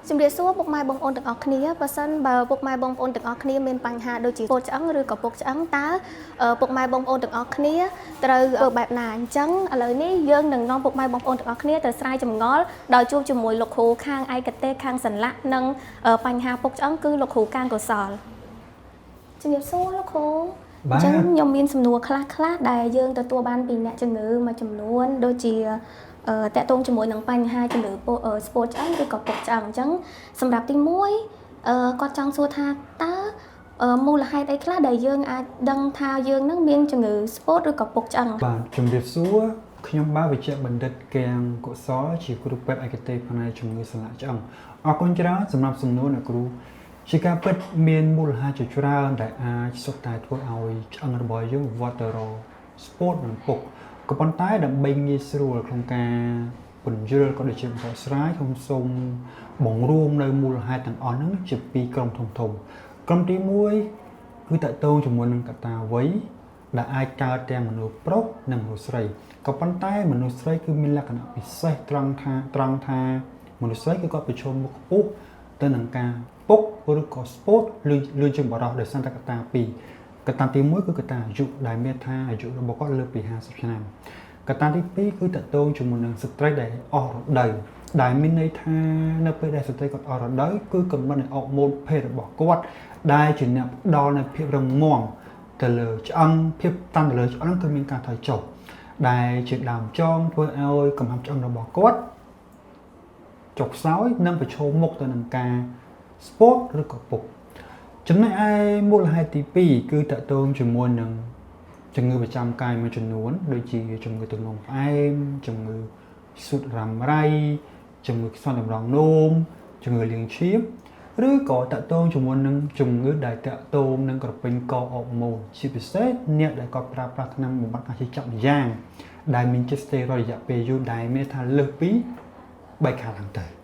ជំរាបសួរពុកម៉ែបងប្អូនទាំងអស់គ្នាបើសិនបើពុកម៉ែបងប្អូនទាំងអស់គ្នាមានបញ្ហាដូចជាពោះឆ្អឹងឬក៏ពុកឆ្អឹងតើពុកម៉ែបងប្អូនទាំងអស់គ្នាត្រូវធ្វើបែបណាអញ្ចឹងឥឡូវនេះយើងនឹងនាំពុកម៉ែបងប្អូនទាំងអស់គ្នាទៅស្រាយចម្ងល់ដោយជួបជាមួយលោកគ្រូខាងឯកទេសខាងសន្លាក់និងបញ្ហាពុកឆ្អឹងគឺលោកគ្រូកាងកុសលជំរាបសួរលោកគ្រូអញ្ចឹងខ្ញុំមានសំណួរខ្លះដែលយើងទទួលបានពីអ្នកជំងឺមួយចំនួនដូចជាតកតងជាមួយនឹងបញ្ហាជំងឺស្ពោះឆ្អឹងឬក៏ពុកឆ្អឹងអញ្ចឹងសម្រាប់ទី1គាត់ចង់សួរថាតើមូលហេតុអីខ្លះដែលយើងអាចដឹងថាយើងនឹងមានជំងឺស្ពោះឬក៏ពុកឆ្អឹងបាទជំរាបសួរខ្ញុំបាទវិជ្ជបណ្ឌិតកាងកុសលជាគ្រូពេទ្យឯកទេសផ្នែកជំងឺសន្លាក់ឆ្អឹងអរគុណច្រើនសម្រាប់សំណួរអ្នកគ្រូជាការពិតមានមូលហេតុជាច្រើនដែលអាចសុទ្ធតែធ្វើឲ្យឆ្អឹងរបស់យើងវិវត្តទៅរកស្ពោះនិងពុកក៏ប៉ុន្តែដើម្បីងាយស្រួលក្នុងការពន្យល់ក៏ដូចជាបកស្រាយខ្ញុំសូមបង្រួមនៅមូលហេតុទាំងអស់ហ្នឹងជាពីរក្រុមធំក្រុមទី1គឺតកតងជាមួយនឹងកត្តាវ័យដែលអាចកើតទាំងមនុស្សប្រុសនិងមនុស្សស្រីក៏ប៉ុន្តែមនុស្សស្រីគឺមានលក្ខណៈពិសេសត្រង់ថាមនុស្សស្រីគឺគាត់ប្រឈមមុខខ្ពស់ទៅនឹងការពុកឬក៏ស្ពោះលឿនជាងបរិសុទ្ធដោយសារតែកត្តា2កត្តាទី1គឺកត្តាអាយុដែលមានថាអាយុរបស់គាត់លើសពី50ឆ្នាំកត្តាទី2គឺតកតងជាមួយនឹងស្ត្រីដែលអស់រដូវដែលមានន័យថានៅពេលដែលស្ត្រីគាត់អស់រដូវគឺកម្រិតនៃអរម៉ូនភេទរបស់គាត់ដែលជាអ្នកផ្ដល់នូវភាពរឹងមាំទៅលើឆ្អឹងភាពតាន់ទៅលើឆ្អឹងគឺមានការថយចុះដែលជាដើមចងធ្វើឲ្យកំហាប់ឆ្អឹងរបស់គាត់ចុះខ្សោយនិងប្រឈមមុខទៅនឹងការស្ពោះឬក៏ពុកចំណែកឯមូលហេតុទី2គឺតកតងជាមួយនឹងជំងឺប្រចាំកាយមួយចំនួនដូចជាជំងឺទឹកនោមផ្អែមជំងឺសួតរ៉ាំរ៉ៃជំងឺខ្សោយតម្រងនោមជំងឺលាងឈាមឬក៏តកតងជាមួយនឹងជំងឺដែលតកតងនឹងក្រពេញកអរម៉ូនជាពិសេសអ្នកដែលគាត់ប្រើប្រាស់ថ្នាំបំបាត់ការជិះចាប់ម្យ៉ាងដែលមានជាតិស្តេរ៉ុយរយៈពេលយូរដែលមានថាលើសពី3ខែឡើងទៅ